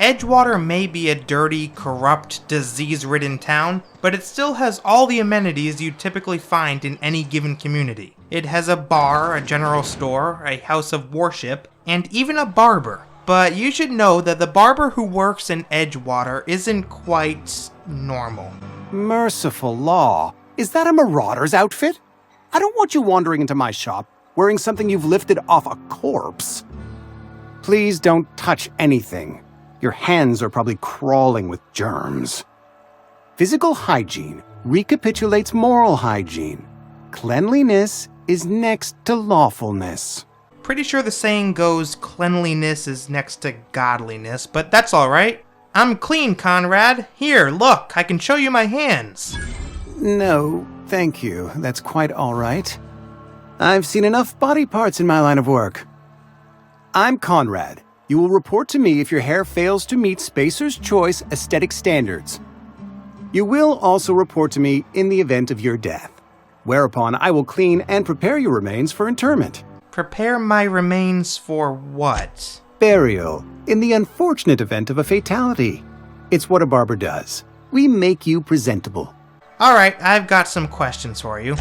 Edgewater may be a dirty, corrupt, disease-ridden town, but it still has all the amenities you'd typically find in any given community. It has a bar, a general store, a house of worship, and even a barber. But you should know that the barber who works in Edgewater isn't quite normal. Merciful law. Is that a marauder's outfit? I don't want you wandering into my shop wearing something you've lifted off a corpse. Please don't touch anything. Your hands are probably crawling with germs. Physical hygiene recapitulates moral hygiene. Cleanliness is next to lawfulness. Pretty sure the saying goes, cleanliness is next to godliness, but that's alright. I'm clean, Conrad. Here, look, I can show you my hands. No, thank you. That's quite all right. I've seen enough body parts in my line of work. I'm Conrad. You will report to me if your hair fails to meet Spacer's Choice aesthetic standards. You will also report to me in the event of your death, whereupon I will clean and prepare your remains for interment. Prepare my remains for what? Burial, in the unfortunate event of a fatality. It's what a barber does. We make you presentable. Alright, I've got some questions for you.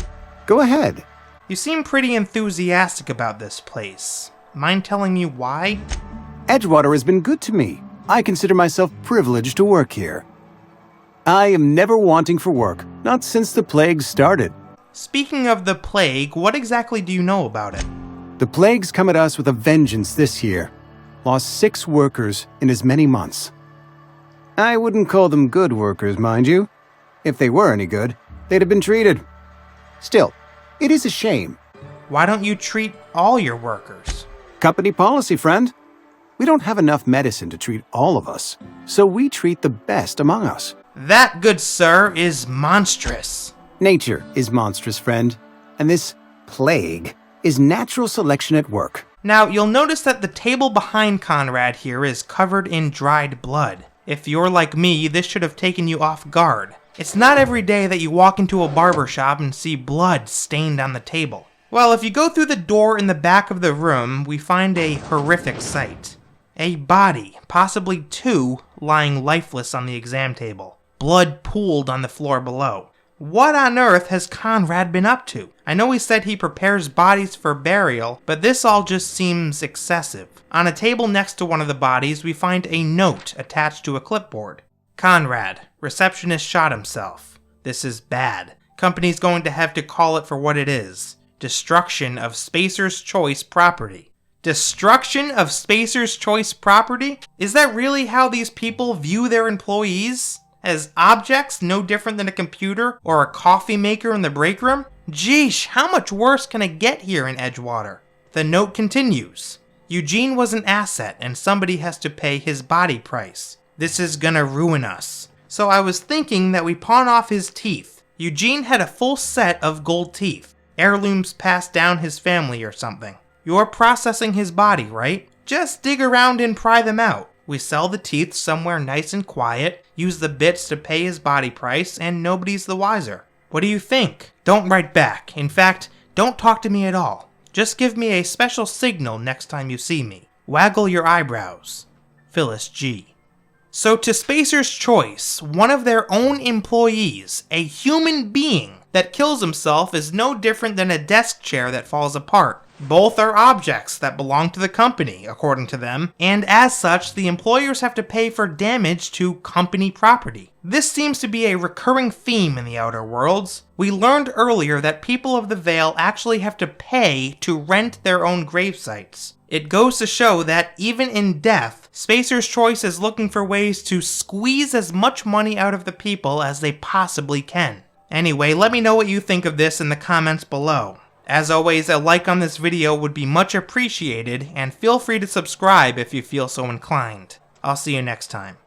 Go ahead. You seem pretty enthusiastic about this place. Mind telling me why? Edgewater has been good to me. I consider myself privileged to work here. I am never wanting for work, not since the plague started. Speaking of the plague, what exactly do you know about it? The plague's come at us with a vengeance this year. Lost 6 workers in as many months. I wouldn't call them good workers, mind you. If they were any good, they'd have been treated. Still, it is a shame. Why don't you treat all your workers? Company policy, friend. We don't have enough medicine to treat all of us, so we treat the best among us. That, good sir, is monstrous. Nature is monstrous, friend, and this plague is natural selection at work. Now, you'll notice that the table behind Conrad here is covered in dried blood. If you're like me, this should have taken you off guard. It's not every day that you walk into a barber shop and see blood stained on the table. Well, if you go through the door in the back of the room, we find a horrific sight. A body, possibly 2, lying lifeless on the exam table. Blood pooled on the floor below. What on earth has Conrad been up to? I know he said he prepares bodies for burial, but this all just seems excessive. On a table next to one of the bodies, we find a note attached to a clipboard. Conrad, receptionist shot himself. This is bad. Company's going to have to call it for what it is. Destruction of Spacer's Choice property. Destruction of Spacer's Choice property? Is that really how these people view their employees? As objects no different than a computer or a coffee maker in the break room? Geesh, how much worse can it get here in Edgewater? The note continues. Eugene was an asset and somebody has to pay his body price. This is gonna ruin us. So I was thinking that we pawn off his teeth. Eugene had a full set of gold teeth. Heirlooms passed down his family or something. You're processing his body, right? Just dig around and pry them out. We sell the teeth somewhere nice and quiet, use the bits to pay his body price, and nobody's the wiser. What do you think? Don't write back. In fact, don't talk to me at all. Just give me a special signal next time you see me. Waggle your eyebrows. Phyllis G. So to Spacer's Choice, one of their own employees, a human being that kills himself, is no different than a desk chair that falls apart. Both are objects that belong to the company, according to them, and as such, the employers have to pay for damage to company property. This seems to be a recurring theme in the Outer Worlds. We learned earlier that people of the Vale actually have to pay to rent their own gravesites. It goes to show that even in death, Spacer's Choice is looking for ways to squeeze as much money out of the people as they possibly can. Anyway, let me know what you think of this in the comments below. As always, a like on this video would be much appreciated, and feel free to subscribe if you feel so inclined. I'll see you next time.